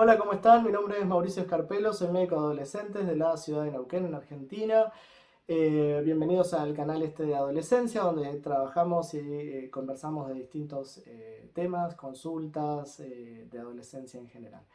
Hola, ¿cómo están? Mi nombre es Mauricio Escarpelo, soy médico de adolescentes de la ciudad de Neuquén, en Argentina. Bienvenidos al canal de adolescencia, donde trabajamos y conversamos de distintos temas, consultas de adolescencia en general.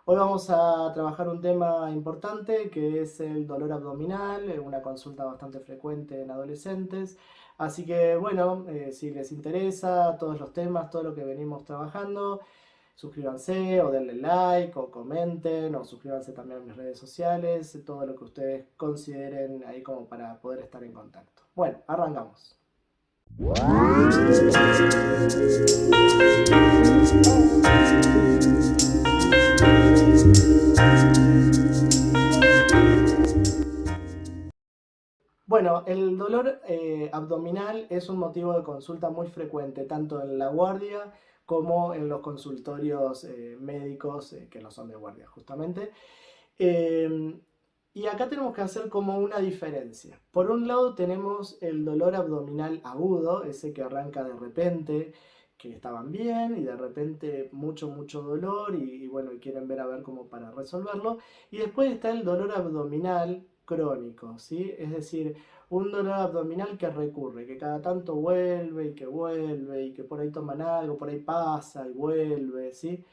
Hoy vamos a trabajar un tema importante que es el dolor abdominal, una consulta bastante frecuente en adolescentes. Así que bueno, si les interesa todos los temas, todo lo que venimos trabajando, suscríbanse o denle like o comenten o suscríbanse también a mis redes sociales, todo lo que ustedes consideren ahí como para poder estar en contacto. Bueno, arrancamos. Bueno, el dolor abdominal es un motivo de consulta muy frecuente, tanto en la guardia como en los consultorios médicos que no son de guardia, justamente. Eh, y acá tenemos que hacer como una diferencia. Por un lado tenemos el dolor abdominal agudo, ese que arranca de repente, que estaban bien y de repente mucho dolor y bueno, y quieren ver a ver cómo para resolverlo. Y después está el dolor abdominal crónico, ¿sí? Es decir, un dolor abdominal que recurre, que cada tanto vuelve y que por ahí toman algo, por ahí pasa y vuelve, ¿sí?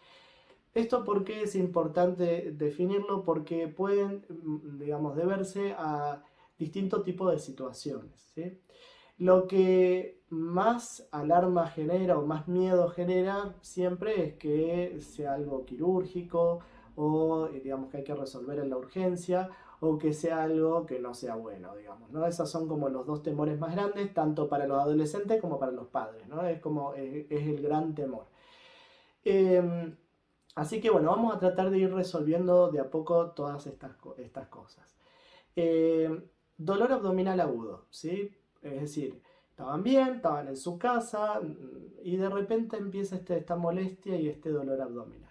Esto porque es importante definirlo porque pueden, digamos, deberse a distintos tipos de situaciones, ¿sí? Lo que más alarma genera o más miedo genera siempre es que sea algo quirúrgico o digamos que hay que resolver en la urgencia o que sea algo que no sea bueno, digamos, ¿no? Esos son como los dos temores más grandes, tanto para los adolescentes como para los padres, ¿no? Es como es el gran temor. Eh, Así que bueno, vamos a tratar de ir resolviendo de a poco todas estas cosas. Eh, Dolor abdominal agudo, ¿sí? Es decir, estaban bien, estaban en su casa y de repente empieza esta molestia y este dolor abdominal.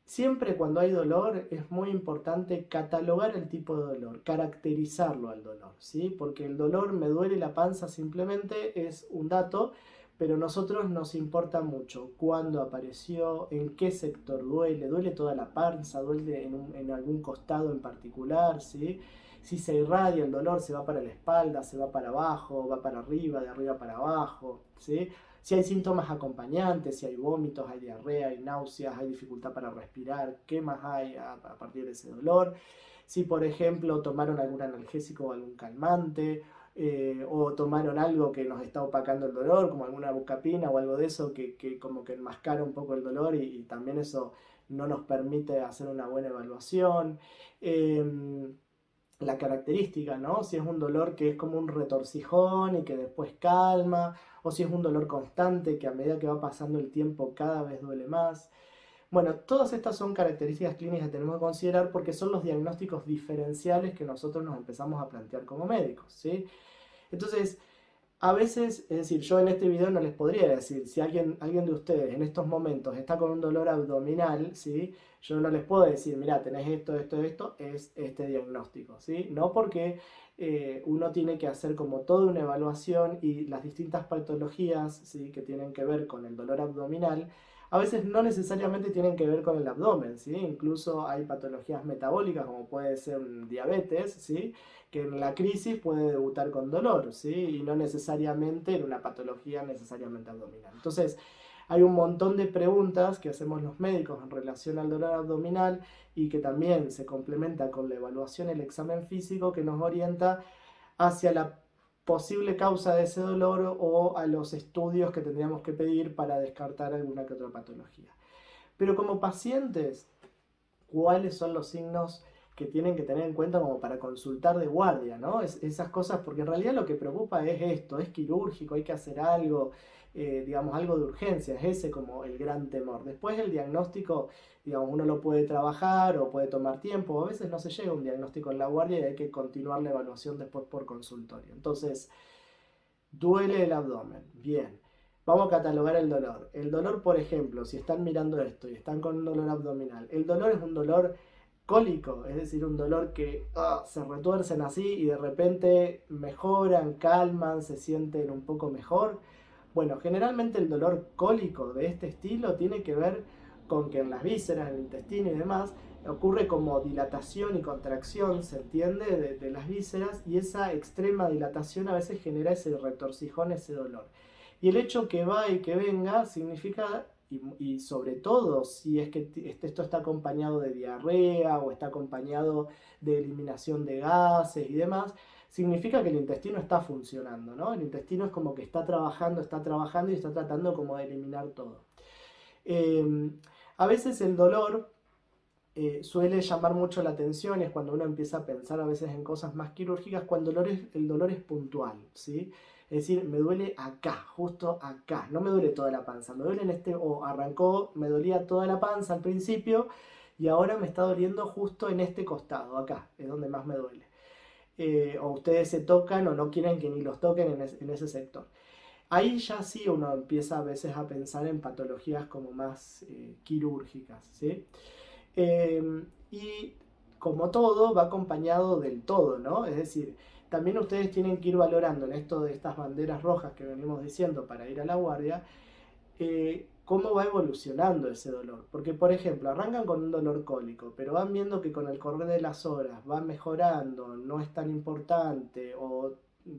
Siempre cuando hay dolor es muy importante catalogar el tipo de dolor, caracterizarlo al dolor, ¿sí? Porque el dolor me duele la panza simplemente es un dato, pero a nosotros nos importa mucho cuándo apareció, en qué sector duele toda la panza, duele en algún costado en particular, ¿sí? Si se irradia el dolor, se va para la espalda, se va para abajo, va para arriba, de arriba para abajo, ¿sí? Si hay síntomas acompañantes, si hay vómitos, hay diarrea, hay náuseas, hay dificultad para respirar, ¿qué más hay a partir de ese dolor? Si, por ejemplo, tomaron algún analgésico o algún calmante, o tomaron algo que nos está opacando el dolor, como alguna bucapina o algo de eso, que como que enmascara un poco el dolor y también eso no nos permite hacer una buena evaluación. La característica, ¿no? Si es un dolor que es como un retorcijón y que después calma, o si es un dolor constante que a medida que va pasando el tiempo cada vez duele más. Bueno, todas estas son características clínicas que tenemos que considerar porque son los diagnósticos diferenciales que nosotros nos empezamos a plantear como médicos, ¿sí? Entonces, a veces, es decir, yo en este video no les podría decir, si alguien de ustedes en estos momentos está con un dolor abdominal, ¿sí? Yo no les puedo decir, mira, tenés esto, es este diagnóstico, ¿sí? No porque uno tiene que hacer como toda una evaluación y las distintas patologías, ¿sí? Que tienen que ver con el dolor abdominal, a veces no necesariamente tienen que ver con el abdomen, ¿sí? Incluso hay patologías metabólicas como puede ser un diabetes, ¿sí? Que en la crisis puede debutar con dolor, ¿sí? Y no necesariamente en una patología necesariamente abdominal. Entonces, hay un montón de preguntas que hacemos los médicos en relación al dolor abdominal y que también se complementa con la evaluación, el examen físico que nos orienta hacia la posible causa de ese dolor o a los estudios que tendríamos que pedir para descartar alguna que otra patología. Pero como pacientes, cuáles son los signos que tienen que tener en cuenta como para consultar de guardia, ¿no? Esas cosas, porque en realidad lo que preocupa es esto, es quirúrgico, hay que hacer algo, digamos, algo de urgencia, es ese como el gran temor. Después el diagnóstico, digamos, uno lo puede trabajar o puede tomar tiempo, a veces no se llega a un diagnóstico en la guardia y hay que continuar la evaluación después por consultorio. Entonces, duele el abdomen, bien. Vamos a catalogar el dolor. El dolor, por ejemplo, si están mirando esto y están con un dolor abdominal, el dolor es un dolor cólico, es decir, un dolor que se retuercen así y de repente mejoran, calman, se sienten un poco mejor. Bueno, generalmente el dolor cólico de este estilo tiene que ver con que en las vísceras, en el intestino y demás, ocurre como dilatación y contracción, ¿se entiende?, de las vísceras, y esa extrema dilatación a veces genera ese retorcijón, ese dolor. Y el hecho que va y que venga significa, y sobre todo si es que esto está acompañado de diarrea o está acompañado de eliminación de gases y demás, significa que el intestino está funcionando, ¿no? El intestino es como que está trabajando y está tratando como de eliminar todo. Eh, a veces el dolor suele llamar mucho la atención, es cuando uno empieza a pensar a veces en cosas más quirúrgicas, cuando el dolor es puntual, ¿sí? Es decir, me duele acá, justo acá, no me duele toda la panza, me duele en este, o arrancó, me dolía toda la panza al principio y ahora me está doliendo justo en este costado, acá, es donde más me duele. O ustedes se tocan o no quieren que ni los toquen en ese sector. Ahí ya sí uno empieza a veces a pensar en patologías como más quirúrgicas, ¿sí? Y como todo, va acompañado del todo, ¿no? Es decir, también ustedes tienen que ir valorando en esto de estas banderas rojas que venimos diciendo para ir a la guardia, cómo va evolucionando ese dolor. Porque, por ejemplo, arrancan con un dolor cólico, pero van viendo que con el correr de las horas va mejorando, no es tan importante, o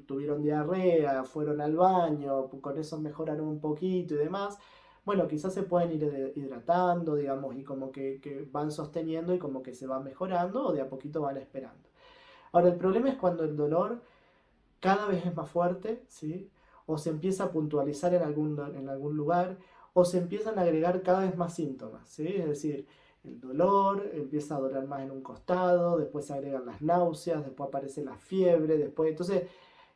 tuvieron diarrea, fueron al baño, con eso mejoraron un poquito y demás. Bueno, quizás se pueden ir hidratando, digamos, y como que van sosteniendo y como que se va mejorando o de a poquito van esperando. Ahora, el problema es cuando el dolor cada vez es más fuerte, ¿sí? O se empieza a puntualizar en algún lugar, o se empiezan a agregar cada vez más síntomas, ¿sí? Es decir, el dolor empieza a doler más en un costado, después se agregan las náuseas, después aparece la fiebre, después... Entonces,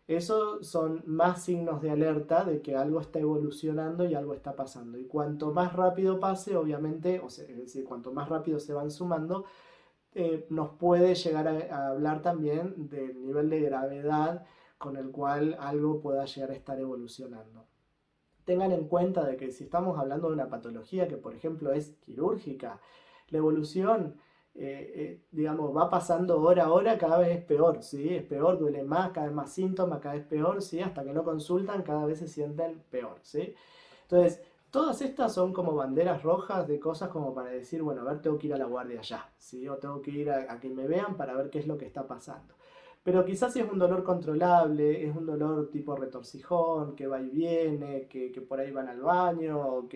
esos son más signos de alerta de que algo está evolucionando y algo está pasando. Y cuanto más rápido pase, obviamente, o sea, es decir, cuanto más rápido se van sumando, nos puede llegar a hablar también del nivel de gravedad con el cual algo pueda llegar a estar evolucionando. Tengan en cuenta de que si estamos hablando de una patología que, por ejemplo, es quirúrgica, la evolución, digamos, va pasando hora a hora, cada vez es peor, ¿sí? Es peor, duele más, cada vez más síntomas, cada vez peor, ¿sí? Hasta que no consultan, cada vez se sienten peor, ¿sí? Entonces, todas estas son como banderas rojas de cosas como para decir, bueno, a ver, tengo que ir a la guardia ya, ¿sí? O tengo que ir a que me vean para ver qué es lo que está pasando. Pero quizás si es un dolor controlable, es un dolor tipo retorcijón, que va y viene, que por ahí van al baño,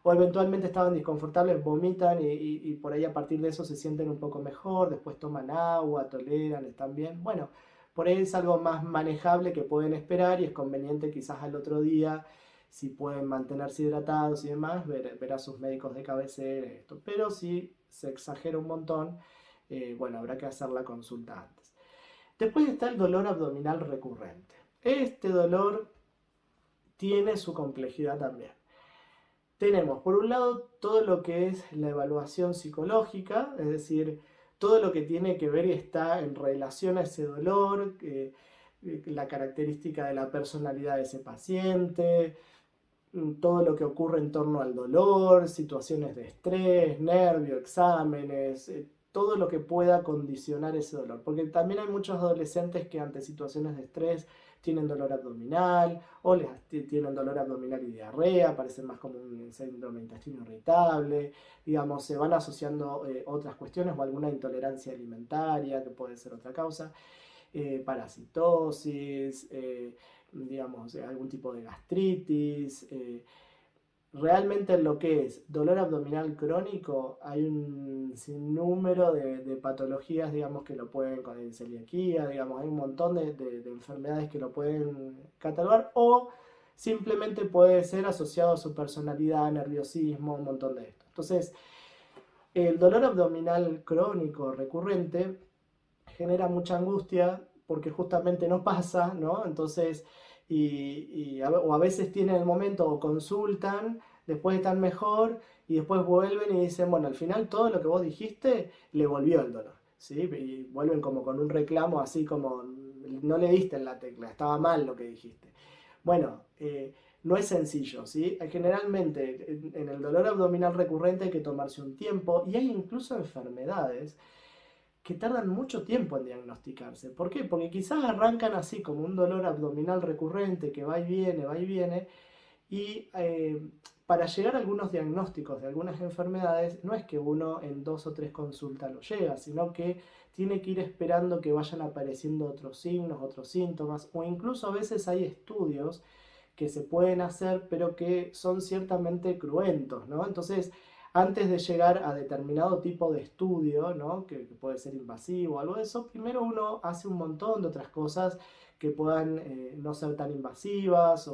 o eventualmente estaban disconfortables, vomitan y por ahí a partir de eso se sienten un poco mejor, después toman agua, toleran, están bien. Bueno, por ahí es algo más manejable que pueden esperar y es conveniente quizás al otro día, si pueden mantenerse hidratados y demás, ver a sus médicos de cabecera, esto. Pero si se exagera un montón, bueno, habrá que hacer la consulta antes. Después está el dolor abdominal recurrente. Este dolor tiene su complejidad también. Tenemos, por un lado, todo lo que es la evaluación psicológica, es decir, todo lo que tiene que ver y está en relación a ese dolor, la característica de la personalidad de ese paciente, todo lo que ocurre en torno al dolor, situaciones de estrés, nervio, exámenes, todo lo que pueda condicionar ese dolor. Porque también hay muchos adolescentes que ante situaciones de estrés tienen dolor abdominal o tienen dolor abdominal y diarrea, parecen más como un síndrome de intestino irritable, digamos, se van asociando otras cuestiones o alguna intolerancia alimentaria que puede ser otra causa, parasitosis, digamos, algún tipo de gastritis. Realmente en lo que es dolor abdominal crónico hay un sinnúmero de patologías, digamos, que lo pueden, con celiaquía, digamos, hay un montón de enfermedades que lo pueden catalogar o simplemente puede ser asociado a su personalidad, nerviosismo, un montón de esto. Entonces, el dolor abdominal crónico recurrente genera mucha angustia porque justamente no pasa, ¿no? Entonces, o a veces tienen el momento o consultan, después están mejor y después vuelven y dicen, bueno, al final todo lo que vos dijiste le volvió el dolor, ¿sí? Y vuelven como con un reclamo así como, no le diste en la tecla, estaba mal lo que dijiste. Bueno, no es sencillo, ¿sí? Generalmente en el dolor abdominal recurrente hay que tomarse un tiempo y hay incluso enfermedades que tardan mucho tiempo en diagnosticarse. ¿Por qué? Porque quizás arrancan así como un dolor abdominal recurrente que va y viene, y para llegar a algunos diagnósticos de algunas enfermedades, no es que uno en 2 o 3 consultas lo llega, sino que tiene que ir esperando que vayan apareciendo otros signos, otros síntomas, o incluso a veces hay estudios que se pueden hacer, pero que son ciertamente cruentos, ¿no? Entonces, antes de llegar a determinado tipo de estudio, ¿no? Que puede ser invasivo o algo de eso, primero uno hace un montón de otras cosas que puedan no ser tan invasivas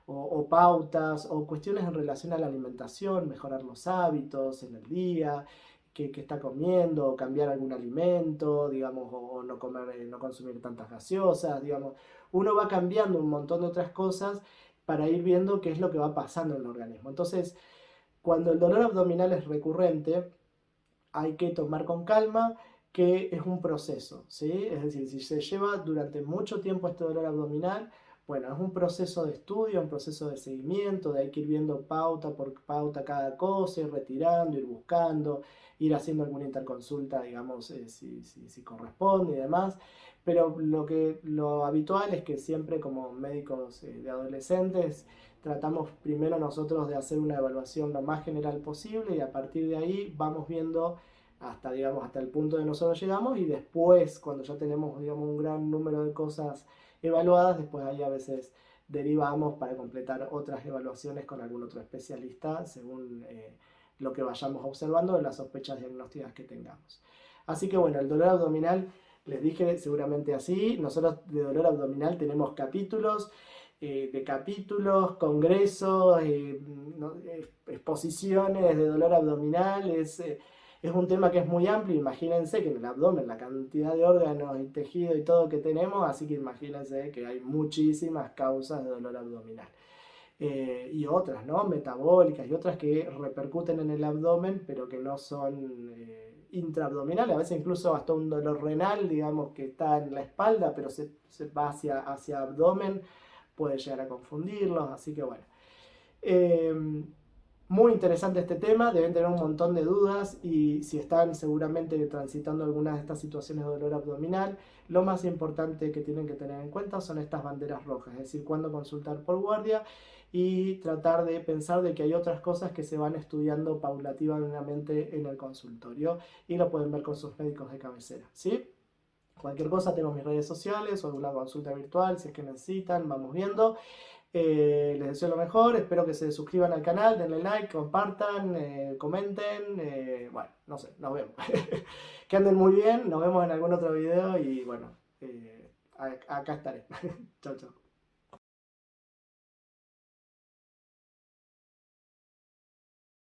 o pautas o cuestiones en relación a la alimentación, mejorar los hábitos en el día, que está comiendo, o cambiar algún alimento, digamos, o no comer, no consumir tantas gaseosas, digamos. Uno va cambiando un montón de otras cosas para ir viendo qué es lo que va pasando en el organismo. Entonces, cuando el dolor abdominal es recurrente, hay que tomar con calma que es un proceso, ¿sí? Es decir, si se lleva durante mucho tiempo este dolor abdominal, bueno, es un proceso de estudio, un proceso de seguimiento, de hay que ir viendo pauta por pauta cada cosa, ir retirando, ir buscando, ir haciendo alguna interconsulta, digamos, si corresponde y demás. Pero lo habitual es que siempre como médicos de adolescentes tratamos primero nosotros de hacer una evaluación lo más general posible y a partir de ahí vamos viendo hasta, digamos, hasta el punto de nosotros llegamos y después, cuando ya tenemos, digamos, un gran número de cosas evaluadas, después ahí a veces derivamos para completar otras evaluaciones con algún otro especialista según lo que vayamos observando de las sospechas diagnósticas que tengamos. Así que bueno, el dolor abdominal, les dije seguramente así, nosotros de dolor abdominal tenemos capítulos, congresos, no, exposiciones de dolor abdominal, es un tema que es muy amplio, imagínense que en el abdomen la cantidad de órganos y tejido y todo que tenemos, así que imagínense que hay muchísimas causas de dolor abdominal. Y otras, ¿no? Metabólicas y otras que repercuten en el abdomen, pero que no son intraabdominales, a veces incluso hasta un dolor renal, digamos, que está en la espalda, pero se va hacia abdomen, puede llegar a confundirlos, así que bueno. Muy interesante este tema, deben tener un montón de dudas y si están seguramente transitando algunas de estas situaciones de dolor abdominal, lo más importante que tienen que tener en cuenta son estas banderas rojas, es decir, cuándo consultar por guardia y tratar de pensar de que hay otras cosas que se van estudiando paulativamente en el consultorio y lo pueden ver con sus médicos de cabecera, ¿sí? Cualquier cosa tengo mis redes sociales o alguna consulta virtual si es que necesitan, vamos viendo. Les deseo lo mejor, espero que se suscriban al canal, denle like, compartan, comenten, bueno, no sé, nos vemos. Que anden muy bien, nos vemos en algún otro video y bueno, acá estaré. Chao, chao.